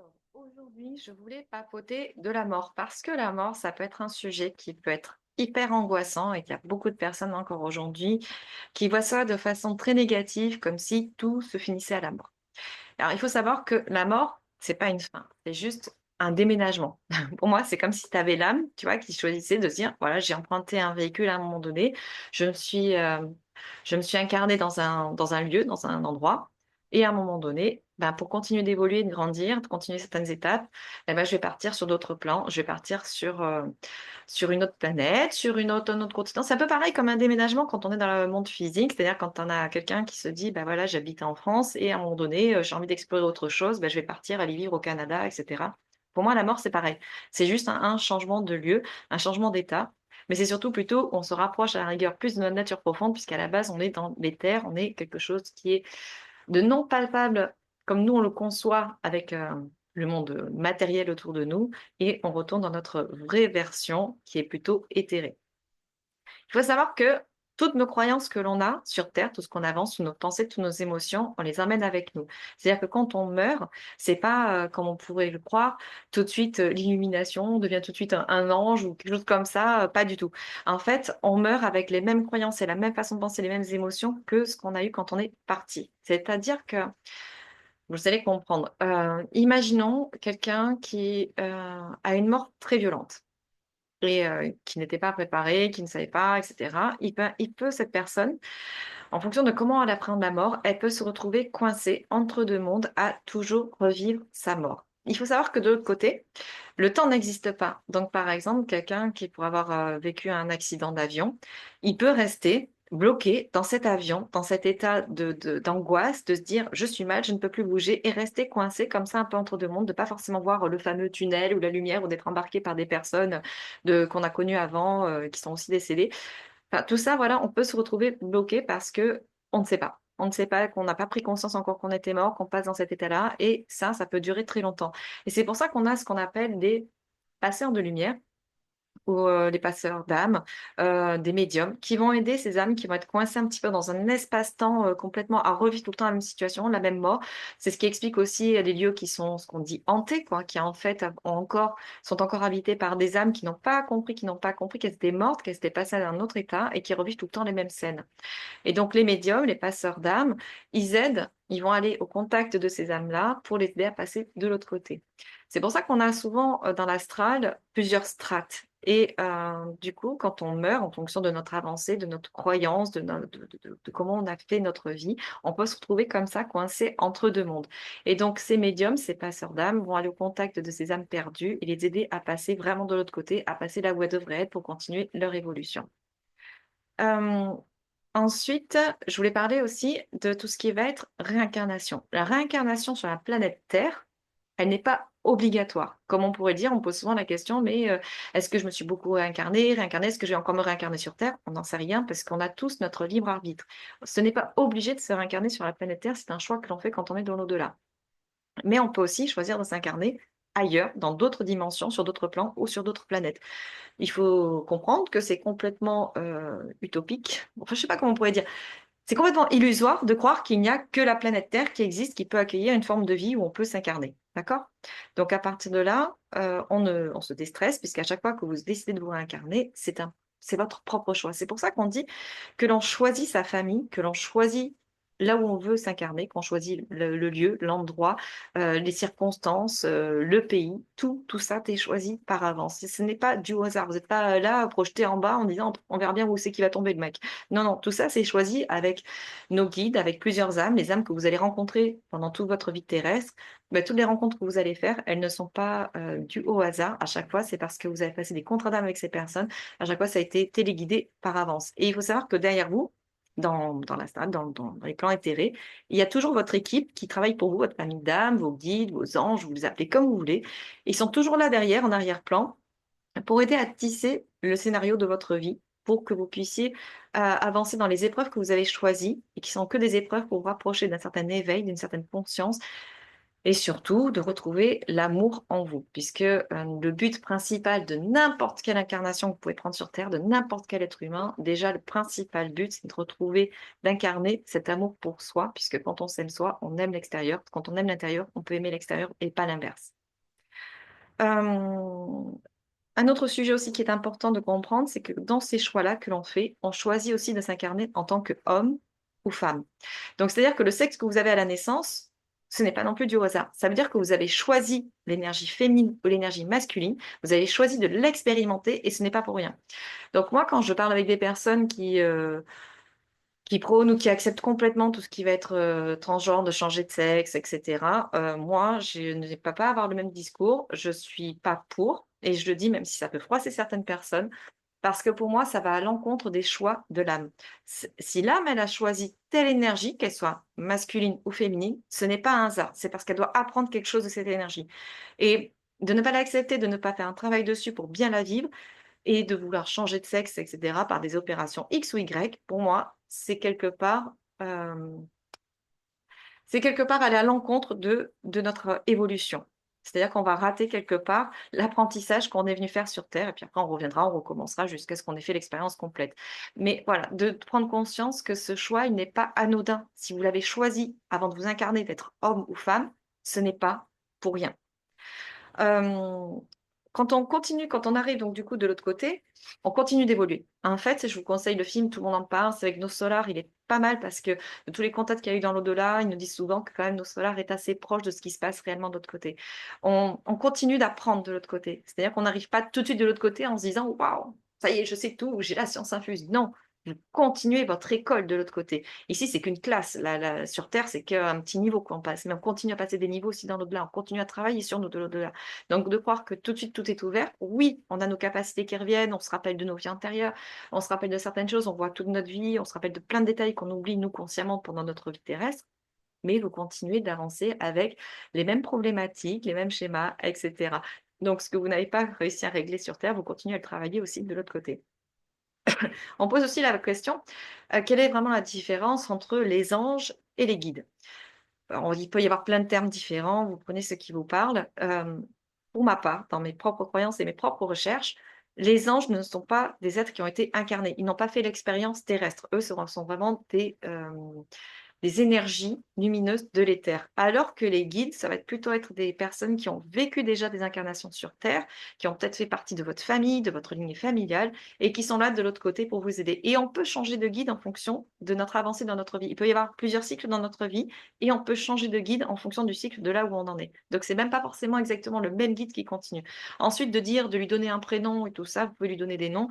Alors, aujourd'hui, je voulais papoter de la mort parce que la mort, ça peut être un sujet qui peut être hyper angoissant et qu'il y a beaucoup de personnes encore aujourd'hui qui voient ça de façon très négative, comme si tout se finissait à la mort. Alors, il faut savoir que la mort, c'est pas une fin, c'est juste un déménagement. Pour moi, c'est comme si tu avais l'âme, tu vois, qui choisissait de se dire, voilà, j'ai emprunté un véhicule à un moment donné, je me suis, euh, je me suis incarnée dans un lieu, dans un endroit, et à un moment donné, ben, pour continuer d'évoluer, de grandir, de continuer certaines étapes, eh ben, je vais partir sur d'autres plans, je vais partir sur une autre planète, un autre continent. C'est un peu pareil comme un déménagement quand on est dans le monde physique, c'est-à-dire quand on a quelqu'un qui se dit, bah voilà, j'habite en France et à un moment donné, j'ai envie d'explorer autre chose, bah, je vais partir aller vivre au Canada, etc. Pour moi, la mort, c'est pareil. C'est juste un changement de lieu, un changement d'état. Mais c'est surtout plutôt, on se rapproche à la rigueur plus de notre nature profonde, puisqu'à la base, on est dans les terres, on est quelque chose qui est de non palpable comme nous on le conçoit avec le monde matériel autour de nous, et on retourne dans notre vraie version qui est plutôt éthérée. Il faut savoir que toutes nos croyances que l'on a sur Terre, tout ce qu'on avance, toutes nos pensées, toutes nos émotions, on les emmène avec nous. C'est-à-dire que quand on meurt, c'est pas, comme on pourrait le croire, tout de suite l'illumination, on devient tout de suite un ange ou quelque chose comme ça, pas du tout. En fait, on meurt avec les mêmes croyances et la même façon de penser, les mêmes émotions que ce qu'on a eu quand on est parti. C'est-à-dire que vous allez comprendre. Imaginons quelqu'un qui a une mort très violente et qui n'était pas préparé, qui ne savait pas, etc. Cette personne, en fonction de comment elle appréhende la mort, elle peut se retrouver coincée entre deux mondes à toujours revivre sa mort. Il faut savoir que de l'autre côté, le temps n'existe pas. Donc, par exemple, quelqu'un qui pourrait avoir vécu un accident d'avion, il peut rester bloqué dans cet avion, dans cet état d'angoisse, de se dire je suis mal, je ne peux plus bouger et rester coincé comme ça un peu entre deux mondes, de pas forcément voir le fameux tunnel ou la lumière ou d'être embarqué par des personnes qu'on a connues avant, qui sont aussi décédées. Enfin, tout ça, voilà, on peut se retrouver bloqué parce que on ne sait pas. On ne sait pas, qu'on n'a pas pris conscience encore qu'on était mort, qu'on passe dans cet état-là, et ça peut durer très longtemps. Et c'est pour ça qu'on a ce qu'on appelle des passeurs de lumière ou des passeurs d'âmes, des médiums, qui vont aider ces âmes qui vont être coincées un petit peu dans un espace-temps complètement à revivre tout le temps la même situation, la même mort. C'est ce qui explique aussi les lieux qui sont ce qu'on dit hantés, quoi, qui en fait sont encore habités par des âmes qui n'ont pas compris qu'elles étaient mortes, qu'elles étaient passées à un autre état et qui revivent tout le temps les mêmes scènes. Et donc les médiums, les passeurs d'âmes, ils aident, ils vont aller au contact de ces âmes-là pour les aider à passer de l'autre côté. C'est pour ça qu'on a souvent dans l'astral plusieurs strates. Et du coup, quand on meurt, en fonction de notre avancée, de notre croyance, de comment on a fait notre vie, on peut se retrouver comme ça, coincé entre deux mondes. Et donc, ces médiums, ces passeurs d'âmes vont aller au contact de ces âmes perdues et les aider à passer vraiment de l'autre côté, à passer là où elles devraient être pour continuer leur évolution. Euh, Ensuite, je voulais parler aussi de tout ce qui va être réincarnation. La réincarnation sur la planète Terre, elle n'est pas obligatoire. Comme on pourrait dire, on pose souvent la question, mais est-ce que je me suis beaucoup réincarnée, est-ce que je vais encore me réincarner sur Terre? On n'en sait rien parce qu'on a tous notre libre arbitre. Ce n'est pas obligé de se réincarner sur la planète Terre, c'est un choix que l'on fait quand on est dans l'au-delà. Mais on peut aussi choisir de s'incarner ailleurs, dans d'autres dimensions, sur d'autres plans ou sur d'autres planètes. Il faut comprendre que c'est complètement utopique. Enfin, je sais pas comment on pourrait dire. C'est complètement illusoire de croire qu'il n'y a que la planète Terre qui existe, qui peut accueillir une forme de vie où on peut s'incarner. D'accord? Donc, à partir de là, on se déstresse, puisqu'à chaque fois que vous décidez de vous réincarner, c'est votre propre choix. C'est pour ça qu'on dit que l'on choisit sa famille, que l'on choisit là où on veut s'incarner, qu'on choisit le lieu, l'endroit, les circonstances, le pays, tout ça t'est choisi par avance. Ce n'est pas du hasard. Vous n'êtes pas là projeté en bas en disant on verra bien où c'est qui va tomber le mec. Non, non, tout ça c'est choisi avec nos guides, avec plusieurs âmes, les âmes que vous allez rencontrer pendant toute votre vie terrestre. Ben, toutes les rencontres que vous allez faire, elles ne sont pas dues au hasard. À chaque fois, c'est parce que vous avez passé des contrats d'âme avec ces personnes. À chaque fois, ça a été téléguidé par avance. Et il faut savoir que derrière vous, dans la salle, dans les plans éthérés, il y a toujours votre équipe qui travaille pour vous, votre famille d'âmes, vos guides, vos anges, vous les appelez comme vous voulez. Ils sont toujours là derrière, en arrière-plan, pour aider à tisser le scénario de votre vie, pour que vous puissiez avancer dans les épreuves que vous avez choisies et qui sont que des épreuves pour vous rapprocher d'un certain éveil, d'une certaine conscience et surtout de retrouver l'amour en vous, puisque le but principal de n'importe quelle incarnation que vous pouvez prendre sur Terre, de n'importe quel être humain, déjà le principal but, c'est de retrouver, d'incarner cet amour pour soi, puisque quand on s'aime soi, on aime l'extérieur. Quand on aime l'intérieur, on peut aimer l'extérieur et pas l'inverse. Euh, un autre sujet aussi qui est important de comprendre, c'est que dans ces choix-là que l'on fait, on choisit aussi de s'incarner en tant qu'homme ou femme. Donc, c'est-à-dire que le sexe que vous avez à la naissance, ce n'est pas non plus du hasard. Ça veut dire que vous avez choisi l'énergie féminine ou l'énergie masculine, vous avez choisi de l'expérimenter et ce n'est pas pour rien. Donc, moi, quand je parle avec des personnes qui prônent ou qui acceptent complètement tout ce qui va être transgenre, de changer de sexe, etc. Moi, je ne vais pas avoir le même discours. Je suis pas pour, et je le dis même si ça peut froisser certaines personnes, parce que pour moi, ça va à l'encontre des choix de l'âme. Si l'âme, elle a choisi telle énergie, qu'elle soit masculine ou féminine, ce n'est pas un hasard. C'est parce qu'elle doit apprendre quelque chose de cette énergie. Et de ne pas l'accepter, de ne pas faire un travail dessus pour bien la vivre, et de vouloir changer de sexe, etc., par des opérations X ou Y, pour moi, c'est quelque part aller à l'encontre de notre évolution. C'est-à-dire qu'on va rater quelque part l'apprentissage qu'on est venu faire sur Terre, et puis après on reviendra, on recommencera jusqu'à ce qu'on ait fait l'expérience complète. Mais voilà, de prendre conscience que ce choix, il n'est pas anodin. Si vous l'avez choisi avant de vous incarner d'être homme ou femme, ce n'est pas pour rien. Hem, quand on continue, quand on arrive donc du coup de l'autre côté, on continue d'évoluer. En fait, je vous conseille le film, tout le monde en parle, c'est avec Nos Solar, il est pas mal parce que de tous les contacts qu'il y a eu dans l'au-delà, ils nous disent souvent que quand même Nos Solar est assez proche de ce qui se passe réellement de l'autre côté. On continue d'apprendre de l'autre côté. C'est-à-dire qu'on n'arrive pas tout de suite de l'autre côté en se disant: «Waouh, ça y est, je sais tout, j'ai la science infuse». Non, vous continuez votre école de l'autre côté. Ici, c'est qu'une classe. Là, sur Terre, c'est qu'un petit niveau qu'on passe. Mais on continue à passer des niveaux aussi dans l'au-delà. On continue à travailler sur nous de l'au-delà. Donc, de croire que tout de suite tout est ouvert, oui, on a nos capacités qui reviennent, on se rappelle de nos vies antérieures, on se rappelle de certaines choses, on voit toute notre vie, on se rappelle de plein de détails qu'on oublie, nous, consciemment, pendant notre vie terrestre. Mais vous continuez d'avancer avec les mêmes problématiques, les mêmes schémas, etc. Donc, ce que vous n'avez pas réussi à régler sur Terre, vous continuez à le travailler aussi de l'autre côté. On pose aussi la question, quelle est vraiment la différence entre les anges et les guides? Alors, il peut y avoir plein de termes différents, vous prenez ce qui vous parle. Pour ma part, dans mes propres croyances et mes propres recherches, les anges ne sont pas des êtres qui ont été incarnés. Ils n'ont pas fait l'expérience terrestre. Eux, ce sont vraiment des énergies lumineuses de l'éther. Alors que les guides, ça va plutôt être des personnes qui ont vécu déjà des incarnations sur Terre, qui ont peut-être fait partie de votre famille, de votre lignée familiale, et qui sont là de l'autre côté pour vous aider. Et on peut changer de guide en fonction de notre avancée dans notre vie. Il peut y avoir plusieurs cycles dans notre vie, et on peut changer de guide en fonction du cycle de là où on en est. Donc c'est même pas forcément exactement le même guide qui continue. Ensuite, de lui donner un prénom et tout ça, vous pouvez lui donner des noms.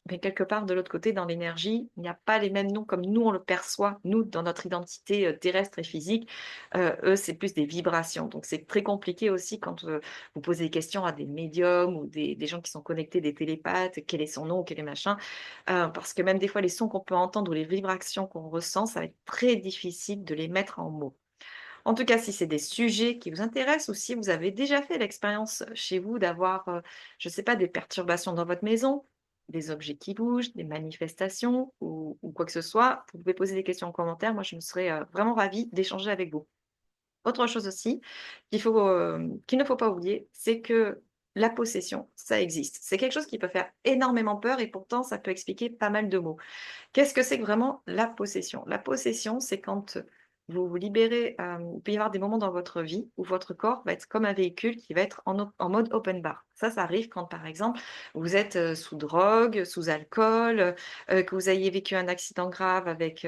Mais quelque part de l'autre côté, dans l'énergie, il n'y a pas les mêmes noms comme nous on le perçoit, nous, dans notre identité terrestre et physique. Eux, c'est plus des vibrations. Donc c'est très compliqué aussi quand vous posez des questions à des médiums ou des gens qui sont connectés, des télépathes, quel est son nom, quel est machin. Parce que même des fois, les sons qu'on peut entendre ou les vibrations qu'on ressent, ça va être très difficile de les mettre en mots. En tout cas, si c'est des sujets qui vous intéressent ou si vous avez déjà fait l'expérience chez vous d'avoir, je ne sais pas, des perturbations dans votre maison, des objets qui bougent, des manifestations ou quoi que ce soit, vous pouvez poser des questions en commentaire. Moi, je me serais vraiment ravie d'échanger avec vous. Autre chose aussi qu'il ne faut pas oublier, c'est que la possession, ça existe. C'est quelque chose qui peut faire énormément peur et pourtant ça peut expliquer pas mal de mots. Qu'est-ce que c'est que vraiment la possession? La possession, c'est quand vous vous libérez, il peut y avoir des moments dans votre vie où votre corps va être comme un véhicule qui va être en mode open bar. Ça arrive quand, par exemple, vous êtes, sous drogue, sous alcool, que vous ayez vécu un accident grave avec,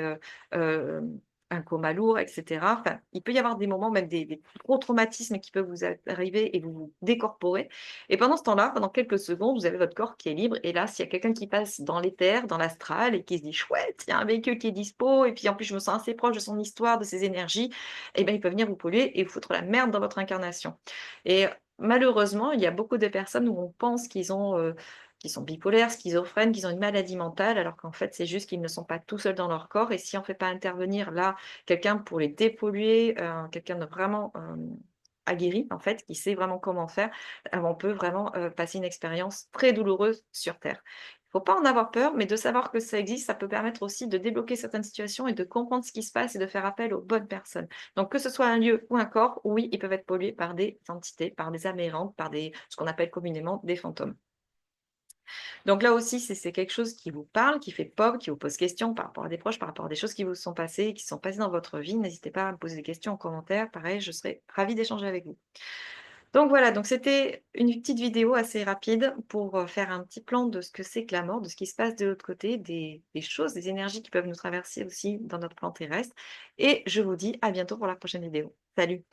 un coma lourd et cetera. Enfin, il peut y avoir des moments, même des gros traumatismes qui peuvent vous arriver et vous vous décorporez et pendant ce temps-là, pendant quelques secondes, vous avez votre corps qui est libre et là, s'il y a quelqu'un qui passe dans l'éther, dans l'astral et qui se dit: «Chouette, il y a un véhicule qui est dispo et puis en plus je me sens assez proche de son histoire, de ses énergies», et ben, il peut venir vous polluer et vous foutre la merde dans votre incarnation et malheureusement, il y a beaucoup de personnes où on pense qu'ils sont bipolaires, schizophrènes, qu'ils ont une maladie mentale alors qu'en fait, c'est juste qu'ils ne sont pas tout seuls dans leur corps et si on ne fait pas intervenir là, quelqu'un pour les dépolluer, quelqu'un de vraiment, aguerri en fait, qui sait vraiment comment faire, on peut vraiment, passer une expérience très douloureuse sur terre. Faut pas en avoir peur, mais de savoir que ça existe, ça peut permettre aussi de débloquer certaines situations et de comprendre ce qui se passe et de faire appel aux bonnes personnes. Donc que ce soit un lieu ou un corps, oui, ils peuvent être pollués par des entités, par des amérantes, par des ce qu'on appelle communément des fantômes. Donc là aussi, si c'est quelque chose qui vous parle, qui fait pop, qui vous pose question par rapport à des proches, par rapport à des choses qui vous sont passées, qui se sont passées dans votre vie, n'hésitez pas à me poser des questions en commentaire. Pareil, je serai ravie d'échanger avec vous. Donc voilà, donc c'était une petite vidéo assez rapide pour, faire un petit plan de ce que c'est que la mort, de ce qui se passe de l'autre côté, des choses, des énergies qui peuvent nous traverser aussi dans notre plan terrestre et je vous dis à bientôt pour la prochaine vidéo. Salut!